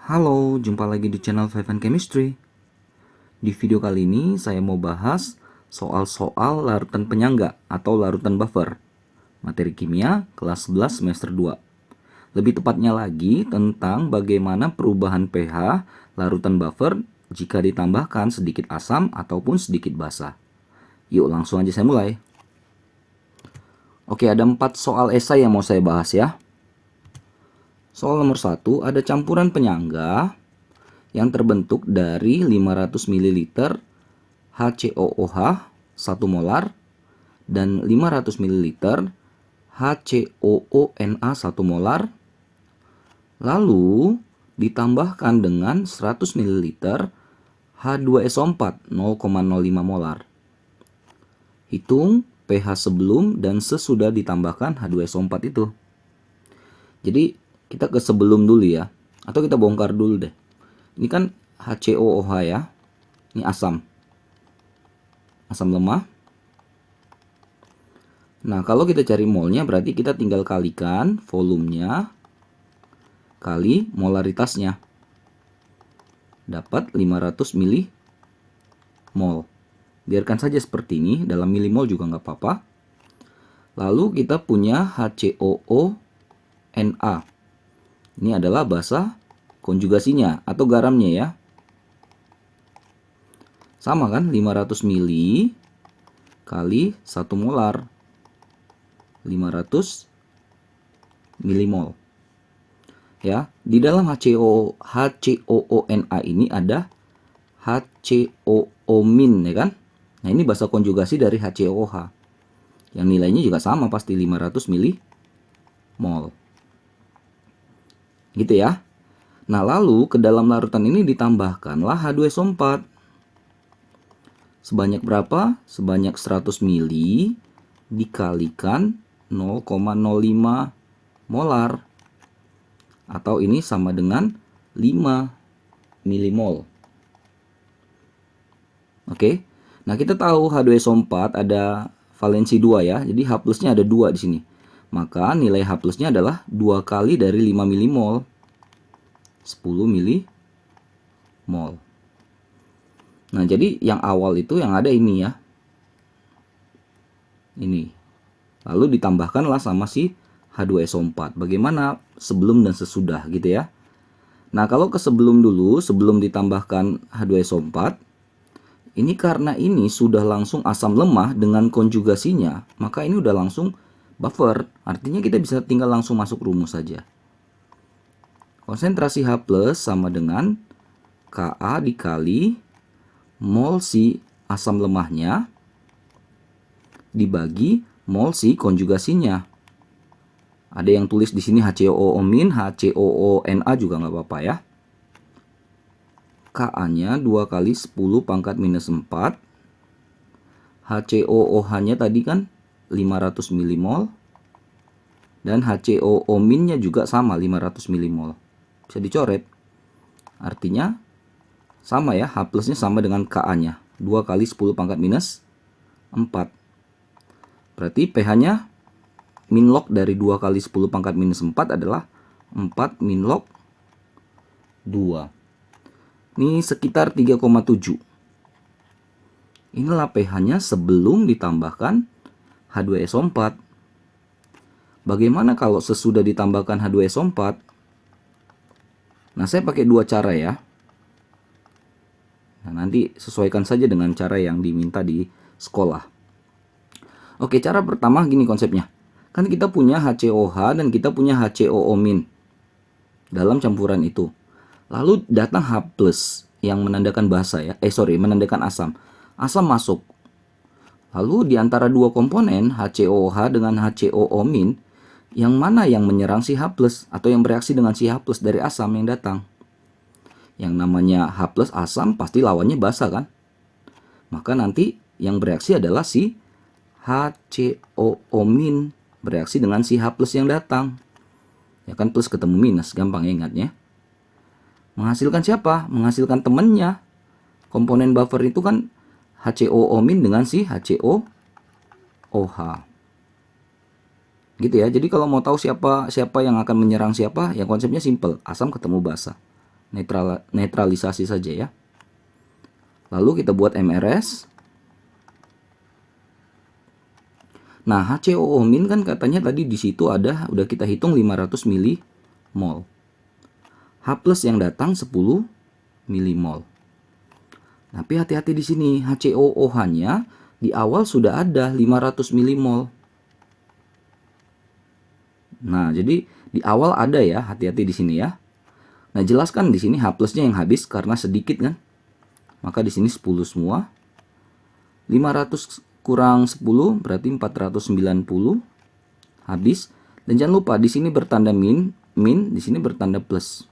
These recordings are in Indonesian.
Halo, jumpa lagi di channel Five and Chemistry. Di video kali ini saya mau bahas soal-soal larutan penyangga atau larutan buffer. Materi kimia kelas 11 semester 2. Lebih tepatnya lagi tentang bagaimana perubahan pH larutan buffer jika ditambahkan sedikit asam ataupun sedikit basa. Yuk langsung aja saya mulai. Oke, ada 4 soal esai yang mau saya bahas ya. Soal nomor 1, ada campuran penyangga yang terbentuk dari 500 ml HCOOH 1 molar dan 500 ml HCOONA 1 molar, lalu ditambahkan dengan 100 ml H2SO4 0,05 molar. Hitung pH sebelum dan sesudah ditambahkan H2SO4 itu. Jadi kita ke sebelum dulu ya, atau kita bongkar dulu deh. Ini kan HCOOH ya, ini asam lemah. Nah, kalau kita cari molnya berarti kita tinggal kalikan volumenya kali molaritasnya. Dapat 500 mol. Biarkan saja seperti ini, dalam milimol juga nggak apa-apa. Lalu kita punya HCOONA. Ini adalah basa konjugasinya atau garamnya ya. Sama kan, 500 mili kali 1 molar. 500 milimol. Ya, di dalam HCOONA ini ada HCOO- ya kan? Nah, ini basa konjugasi dari HCOOH. Yang nilainya juga sama pasti 500 milimol. Gitu ya. Nah, lalu ke dalam larutan ini ditambahkanlah H2SO4. Sebanyak berapa? Sebanyak 100 mili dikalikan 0,05 molar. Atau ini sama dengan 5 milimol. Oke. Nah, kita tahu H2SO4 ada valensi 2 ya. Jadi H plusnya ada 2 di sini. Maka nilai H plusnya adalah 2 kali dari 5 milimol. 10 milimol. Nah, jadi yang awal itu yang ada ini ya. Ini. Lalu ditambahkanlah sama si H2SO4. Bagaimana sebelum dan sesudah gitu ya. Nah, kalau ke sebelum dulu, sebelum ditambahkan H2SO4, ini karena ini sudah langsung asam lemah dengan konjugasinya, maka ini udah langsung buffer. Artinya kita bisa tinggal langsung masuk rumus saja. Konsentrasi H plus sama dengan Ka dikali mol si asam lemahnya dibagi mol si konjugasinya. Ada yang tulis di sini HCOO-, HCOONA juga nggak apa-apa ya. Ka-nya 2 kali 10 pangkat minus 4. HCOOH-nya tadi kan 500 milimol. Dan HCOO-nya juga sama 500 milimol. Bisa dicoret. Artinya sama ya, H plusnya sama dengan Ka-nya. 2 kali 10 pangkat minus 4. Berarti pH-nya min log dari 2 kali 10 pangkat minus 4 adalah 4 min log 2. Ini sekitar 3,7. Inilah pH-nya sebelum ditambahkan H2SO4. Bagaimana kalau sesudah ditambahkan H2SO4? Nah, saya pakai 2 cara ya. Nah, nanti sesuaikan saja dengan cara yang diminta di sekolah. Oke, cara pertama gini konsepnya. Kan kita punya HCOH dan kita punya HCOO- dalam campuran itu. Lalu datang H plus yang menandakan basa ya. Menandakan asam. Asam masuk. Lalu di antara dua komponen HCOH dengan HCOO-, yang mana yang menyerang si H plus atau yang bereaksi dengan si H plus dari asam yang datang? Yang namanya H plus asam pasti lawannya basa kan? Maka nanti yang bereaksi adalah si HCOO- bereaksi dengan si H plus yang datang. Ya kan, plus ketemu minus, gampang ya ingatnya. Menghasilkan siapa? Menghasilkan temennya. Komponen buffer itu kan HCOO- dengan si HCOOH. Gitu ya. Jadi kalau mau tahu siapa yang akan menyerang siapa, ya konsepnya simple, asam ketemu basa. netralisasi saja ya. Lalu kita buat MRS. Nah, HCOO- kan katanya tadi di situ udah kita hitung 500 milimol. H plus yang datang 10 milimol. Tapi hati-hati di sini, HCOOH-nya di awal sudah ada 500 milimol. Nah, jadi di awal ada ya, hati-hati di sini ya. Nah, jelaskan di sini H plusnya yang habis karena sedikit kan. Maka di sini 10 semua. 500 kurang 10 berarti 490 habis. Dan jangan lupa di sini bertanda min, di sini bertanda plus.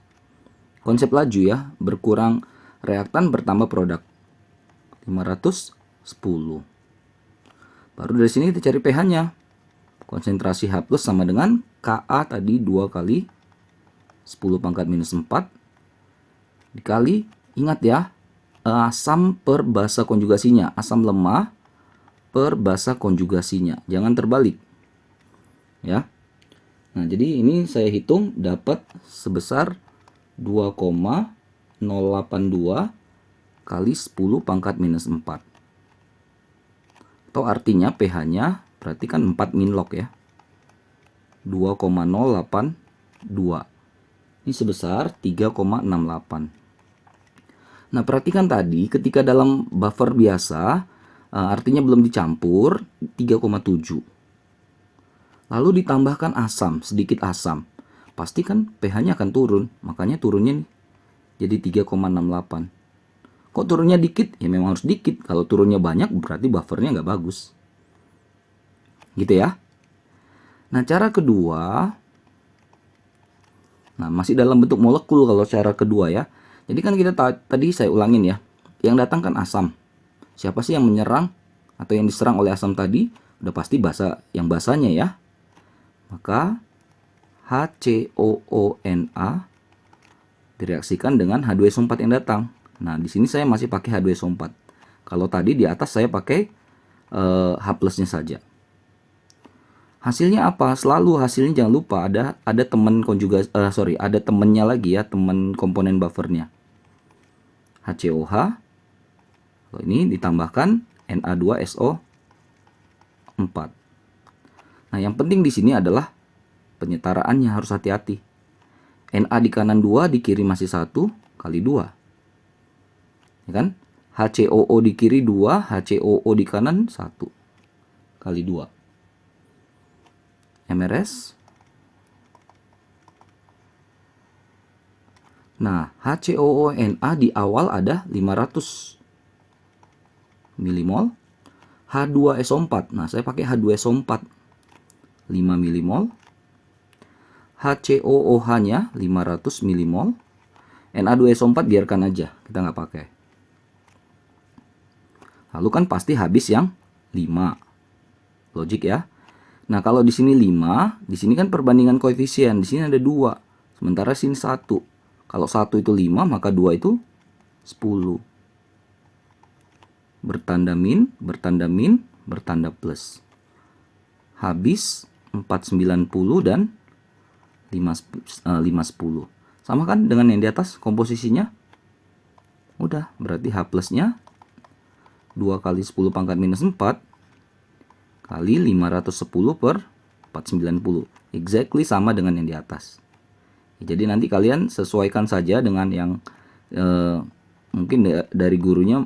Konsep laju ya, berkurang reaktan bertambah produk. 510. Baru dari sini kita cari pH-nya. Konsentrasi H plus sama dengan Ka tadi 2 kali 10 pangkat minus 4 dikali, ingat ya, asam per basa konjugasinya, asam lemah per basa konjugasinya, jangan terbalik ya. Nah, jadi ini saya hitung dapat sebesar 2,082 kali 10 pangkat minus 4. Atau artinya pH-nya berarti kan 4 min log ya. 2,082. Ini sebesar 3,68. Nah, perhatikan tadi ketika dalam buffer biasa, artinya belum dicampur, 3,7. Lalu ditambahkan asam, sedikit asam. Pasti kan pH-nya akan turun, makanya turunnya nih jadi 3,68. Kok turunnya dikit? Ya memang harus dikit. Kalau turunnya banyak berarti buffernya nggak bagus. Gitu ya. Nah, cara kedua, nah masih dalam bentuk molekul kalau cara kedua ya. Jadi kan kita tadi saya ulangin ya, yang datang kan asam. Siapa sih yang menyerang atau yang diserang oleh asam tadi? Udah pasti basa, yang basanya ya. Maka HCOONA direaksikan dengan H2SO4 yang datang. Nah, di sini saya masih pakai H2SO4. Kalau tadi di atas saya pakai H plusnya saja. Hasilnya apa? Selalu hasilnya jangan lupa ada teman konjugasi, ada temennya lagi ya, teman komponen buffernya. HCOH. Kalau ini ditambahkan Na2SO4. Nah, yang penting di sini adalah penyetaraannya, harus hati-hati. Na di kanan 2, di kiri masih 1 kali 2. Ya kan? HCOO di kiri 2, HCOO di kanan 1 kali 2. MRS. Nah, HCOONA di awal ada 500 milimol. H2SO4. Nah, saya pakai H2SO4 5 milimol. HCOOH-nya 500 milimol. Na2SO4 biarkan aja, kita nggak pakai. Lalu kan pasti habis yang 5. Logik ya. Nah, kalau di sini 5, di sini kan perbandingan koefisien, di sini ada 2. Sementara sini 1. Kalau 1 itu 5, maka 2 itu 10. Bertanda min, bertanda plus. Habis 490 dan 510. Sama kan dengan yang di atas komposisinya? Udah, berarti H plusnya 2 kali 10 pangkat minus 4 kali 510 per 490. Exactly sama dengan yang di atas. Jadi nanti kalian sesuaikan saja dengan yang mungkin dari gurunya,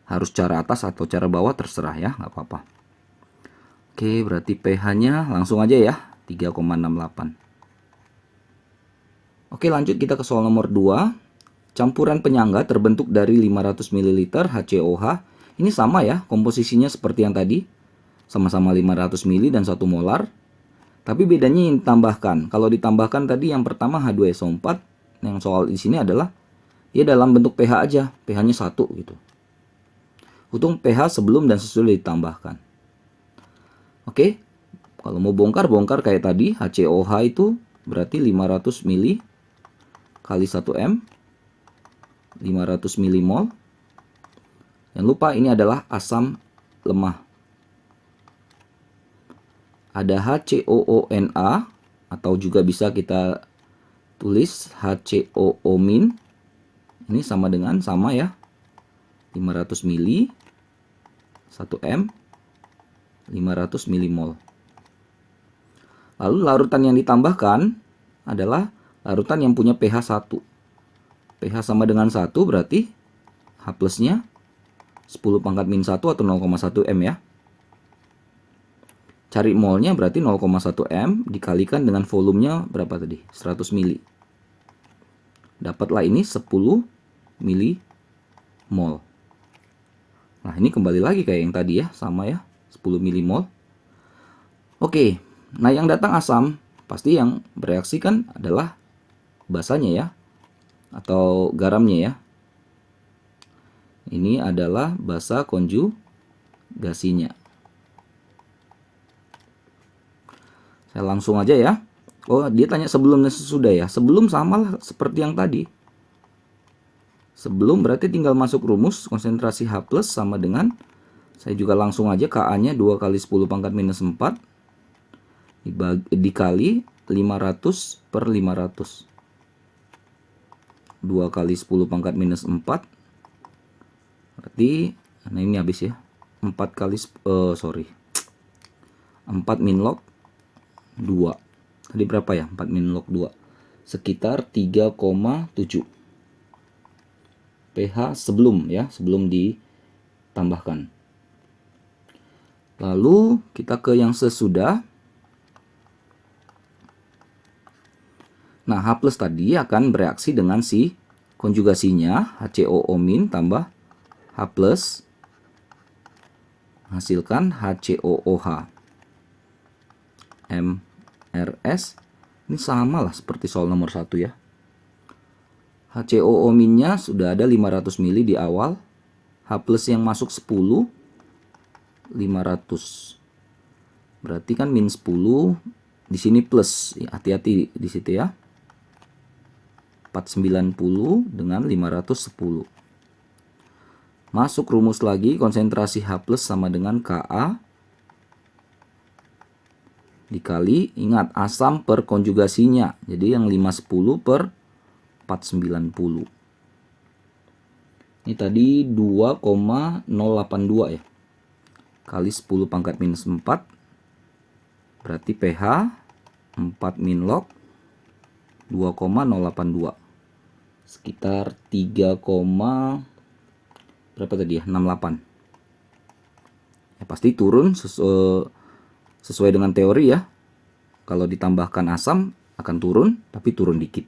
harus cara atas atau cara bawah terserah ya, nggak apa-apa. Oke, berarti pH-nya langsung aja ya, 3,68. Oke, lanjut kita ke soal nomor 2. Campuran penyangga terbentuk dari 500 ml HCOH. Ini sama ya, komposisinya seperti yang tadi. Sama-sama 500 ml dan 1 molar. Tapi bedanya yang ditambahkan. Kalau ditambahkan tadi yang pertama H2SO4, yang soal di sini adalah dia dalam bentuk pH aja, pH-nya 1 gitu. Hitung pH sebelum dan sesudah ditambahkan. Oke, kalau mau bongkar kayak tadi, HCOH itu berarti 500 ml kali 1 M, 500 milimol. Jangan lupa ini adalah asam lemah. Ada HCOONA atau juga bisa kita tulis HCOO min. Ini sama ya. 500 mili 1 M 500 milimol. Lalu larutan yang ditambahkan adalah larutan yang punya pH 1. pH sama dengan 1 berarti H plusnya 10 pangkat min 1 atau 0,1 M ya. Cari molnya berarti 0,1 M dikalikan dengan volumenya berapa tadi? 100 mili. Dapatlah ini 10 milimol. Nah, ini kembali lagi kayak yang tadi ya, sama ya, 10 milimol. Oke, nah yang datang asam, pasti yang bereaksi kan adalah basanya ya, atau garamnya ya. Ini adalah basa konjugasinya. Saya langsung aja ya. Oh, dia tanya sebelum dan sesudah ya. Sebelum sama lah seperti yang tadi. Sebelum berarti tinggal masuk rumus konsentrasi H plus sama dengan, saya juga langsung aja Ka-nya 2 kali 10 pangkat minus 4 dikali 500 per 500. 2 kali 10 pangkat minus 4 berarti, nah ini habis ya, 4 kali 4 min log 2. Tadi berapa ya? 4 min log 2 sekitar 3,7 pH sebelum ya, sebelum ditambahkan. Lalu kita ke yang sesudah. Nah, H plus tadi akan bereaksi dengan si konjugasinya HCOO min tambah H plus hasilkan HCOOH MRS. Ini sama lah seperti soal nomor 1 ya. HCOO minnya sudah ada 500 mili di awal. H plus yang masuk 10 500. Berarti kan min 10 di sini plus. Hati-hati di situ ya. 490 dengan 510. Masuk rumus lagi, konsentrasi H plus sama dengan Ka dikali, ingat asam per konjugasinya. Jadi yang 510 per 490. Ini tadi 2,082 ya. Kali 10 pangkat minus 4. Berarti pH 4 min log 2,082. Sekitar 3, berapa tadi ya? 68. Ya, pasti turun sesuai dengan teori ya. Kalau ditambahkan asam akan turun, tapi turun dikit.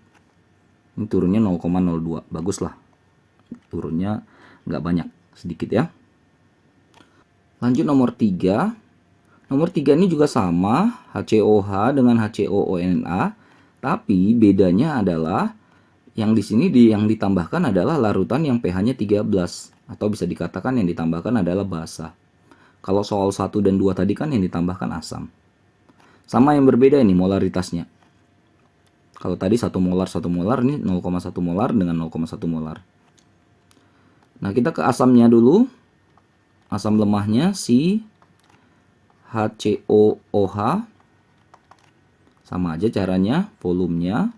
Ini turunnya 0,02. Bagus lah. Turunnya nggak banyak, sedikit ya. Lanjut nomor 3. Nomor 3 ini juga sama, HCOH dengan HCOONA, tapi bedanya adalah yang di sini yang ditambahkan adalah larutan yang pH-nya 13, atau bisa dikatakan yang ditambahkan adalah basa. Kalau soal 1 dan 2 tadi kan yang ditambahkan asam. Sama yang berbeda ini molaritasnya. Kalau tadi 1 molar, ini 0,1 molar dengan 0,1 molar. Nah, kita ke asamnya dulu. Asam lemahnya si HCOOH. Sama aja caranya, volumenya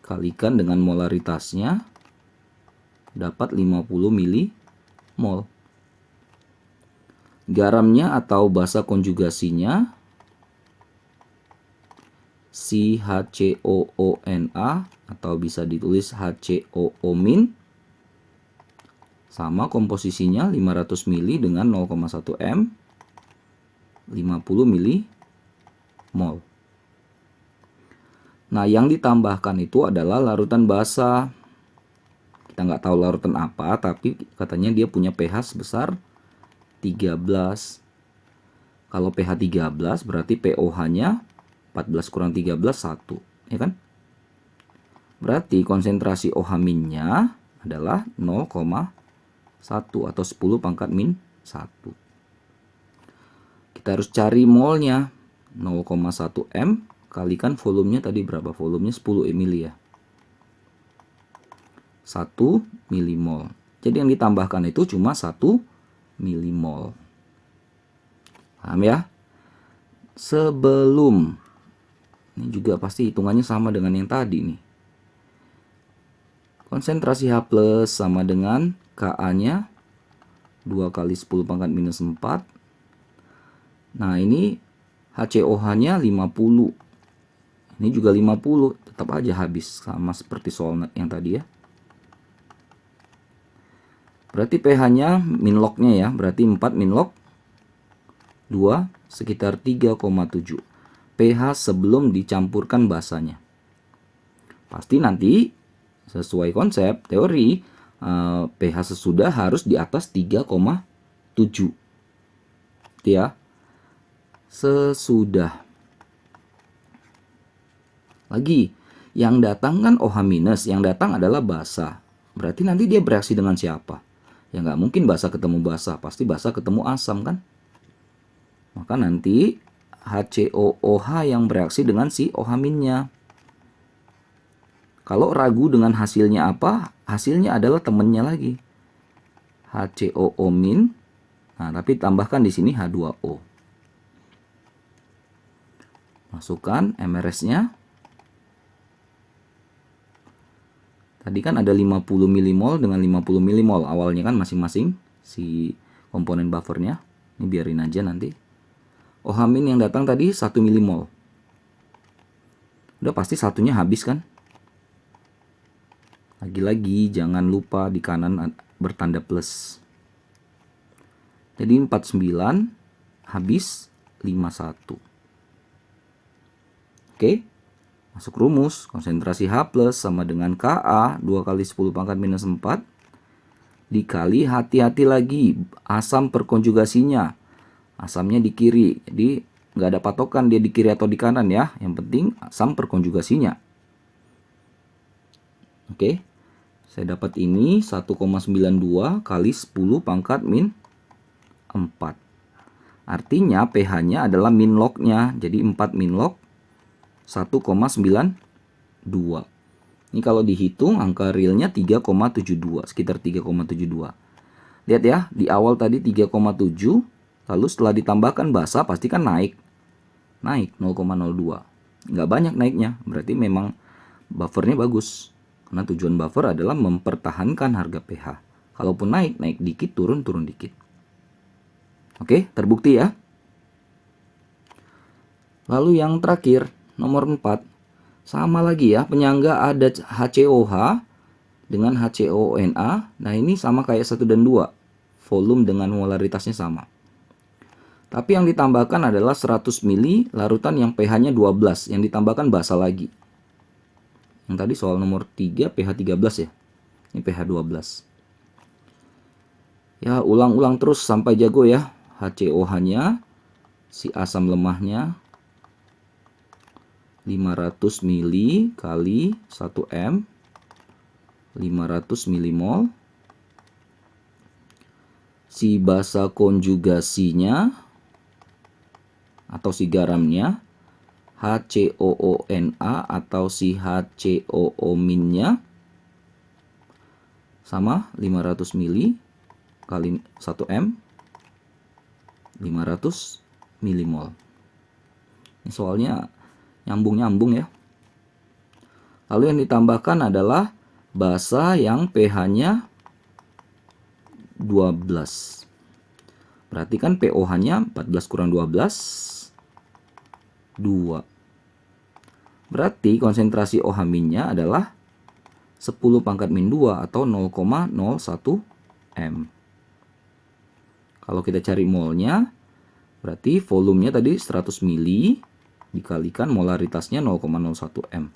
kalikan dengan molaritasnya, dapat 50 milimol. Garamnya atau basa konjugasinya si HCOONA atau bisa ditulis HCOO min, sama komposisinya 500 mili dengan 0,1 M 50 milimol. Nah, yang ditambahkan itu adalah larutan basa. Kita nggak tahu larutan apa, tapi katanya dia punya pH sebesar 13. Kalau pH 13 berarti POH-nya 14 kurang 13 1, ya kan? Berarti konsentrasi OH minnya adalah 0,1 atau 10 pangkat min 1. Kita harus cari molnya. 0,1 M kalikan volumenya tadi berapa? Volumenya 10 mili ya. 1 milimol. Jadi yang ditambahkan itu cuma 1 milimol. Paham ya? Sebelum, ini juga pasti hitungannya sama dengan yang tadi nih. Konsentrasi H plus sama dengan Ka-nya 2 kali 10 pangkat minus 4. Nah, ini HCOH-nya 50. Ini juga 50, tetap aja habis, sama seperti soal yang tadi ya. Berarti pH-nya min log-nya ya, berarti 4 min log 2 sekitar 3,7. pH sebelum dicampurkan basanya. Pasti nanti sesuai konsep teori pH sesudah harus di atas 3,7. Ya. Sesudah. Lagi, yang datang kan OH minus, yang datang adalah basa. Berarti nanti dia bereaksi dengan siapa? Ya nggak mungkin basa ketemu basa, pasti basa ketemu asam kan? Maka nanti HCOOH yang bereaksi dengan si OH minnya. Kalau ragu dengan hasilnya apa? Hasilnya adalah temennya lagi. HCOO min. Nah, tapi tambahkan di sini H2O. Masukkan MRS-nya. Tadi kan ada 50 milimol dengan 50 milimol. Awalnya kan masing-masing si komponen buffernya. Ini biarin aja nanti. OH min yang datang tadi 1 milimol. Udah pasti satunya habis kan? Lagi-lagi jangan lupa di kanan bertanda plus. Jadi 49 habis 51. Oke. Masuk rumus. Konsentrasi H plus sama dengan Ka 2 kali 10 pangkat minus 4. Dikali, hati-hati lagi, asam perkonjugasinya. Asamnya di kiri. Jadi nggak ada patokan dia di kiri atau di kanan ya. Yang penting asam perkonjugasinya. Oke. Saya dapat ini 1,92 kali 10 pangkat min 4. Artinya pH-nya adalah min log-nya. Jadi 4 min log 1,92. Ini kalau dihitung angka realnya 3,72. Sekitar 3,72. Lihat ya, di awal tadi 3,7. Lalu setelah ditambahkan basa pasti kan naik. Naik 0,02. Nggak banyak naiknya. Berarti memang buffernya bagus. Karena tujuan buffer adalah mempertahankan harga pH. Kalaupun naik, naik dikit, turun dikit. Oke, terbukti ya. Lalu yang terakhir, nomor 4. Sama lagi ya, penyangga ada HCOH dengan HCONA. Nah, ini sama kayak 1 dan 2. Volume dengan molaritasnya sama. Tapi yang ditambahkan adalah 100 mili larutan yang pH-nya 12. Yang ditambahkan basa lagi. Yang tadi soal nomor 3 pH 13 ya. Ini pH 12. Ya, ulang-ulang terus sampai jago ya. HCOH-nya, si asam lemahnya 500 mili kali 1 M 500 milimol. Si basa konjugasinya atau si garamnya HCOONA atau si HCOO minnya sama 500 mili kali 1 M 500 milimol. Ini soalnya nyambung-nyambung ya. Lalu yang ditambahkan adalah basa yang pH-nya 12. Berarti kan POH-nya 14 kurang 12 2. Berarti konsentrasi OH minnya adalah 10 pangkat min 2 atau 0,01 M. Kalau kita cari molnya, berarti volumenya tadi 100 mili dikalikan molaritasnya 0,01 M.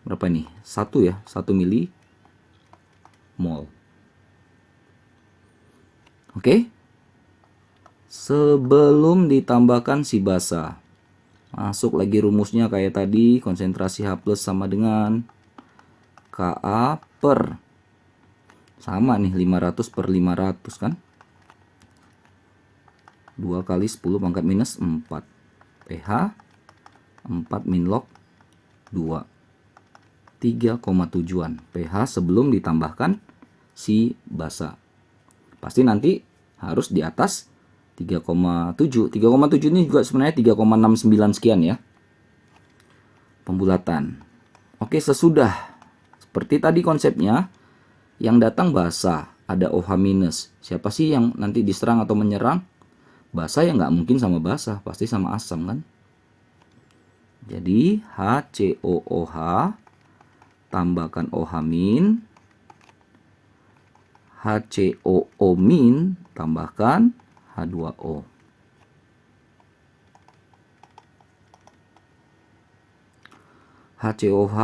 Berapa nih? 1 ya, 1 mili mol. Oke. Sebelum ditambahkan si basa, masuk lagi rumusnya kayak tadi, konsentrasi H plus sama dengan Ka per sama nih 500 per 500 kan. 2 kali 10 pangkat minus 4. pH 4 min log 2. 3,7an pH sebelum ditambahkan si basa. Pasti nanti harus di atas 3,7. 3,7 ini juga sebenarnya 3,69 sekian ya. Pembulatan. Oke, sesudah Seperti tadi konsepnya, yang datang basa, ada OH minus. Siapa sih yang nanti diserang atau menyerang? Basa ya nggak mungkin sama basa, pasti sama asam kan? Jadi HCOOH tambahkan OH min, HCOO min tambahkan H2O. HCOH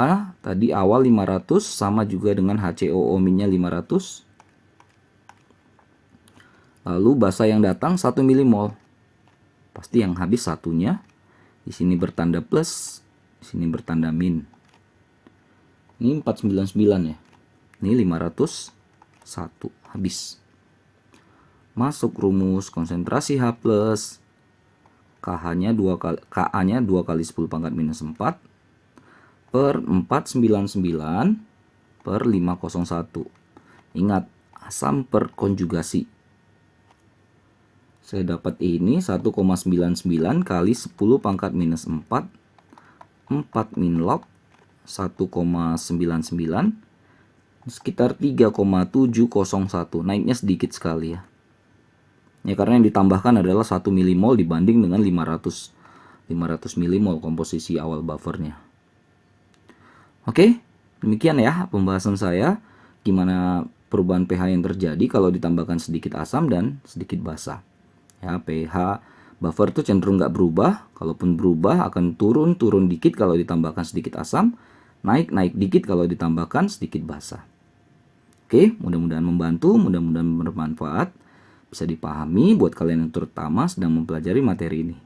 tadi awal 500 sama juga dengan HCOO minnya 500. Lalu basa yang datang 1 milimol. Pasti yang habis satunya. Di sini bertanda plus, di sini bertanda min. Ini 499 ya. Ini 501 habis. Masuk rumus konsentrasi H+. KH-nya 2 kali, Ka-nya 2 kali 10 pangkat minus 4 per 499 per 501. Ingat, asam per konjugasi. Saya dapat ini 1,99 kali 10 pangkat minus 4. 4 min log 1,99 sekitar 3,701. Naiknya sedikit sekali ya. Ya karena yang ditambahkan adalah 1 milimol dibanding dengan 500 milimol komposisi awal buffernya. Oke, demikian ya pembahasan saya gimana perubahan pH yang terjadi kalau ditambahkan sedikit asam dan sedikit basa. Ya, pH buffer itu cenderung nggak berubah, kalaupun berubah akan turun dikit kalau ditambahkan sedikit asam, naik dikit kalau ditambahkan sedikit basa. Oke, mudah-mudahan membantu, mudah-mudahan bermanfaat, bisa dipahami buat kalian yang terutama sedang mempelajari materi ini.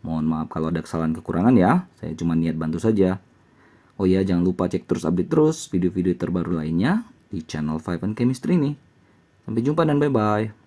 Mohon maaf kalau ada kesalahan kekurangan ya, saya cuma niat bantu saja. Oh ya, jangan lupa cek terus update terus video-video terbaru lainnya di channel 5 Chemistry ini. Sampai jumpa dan bye-bye.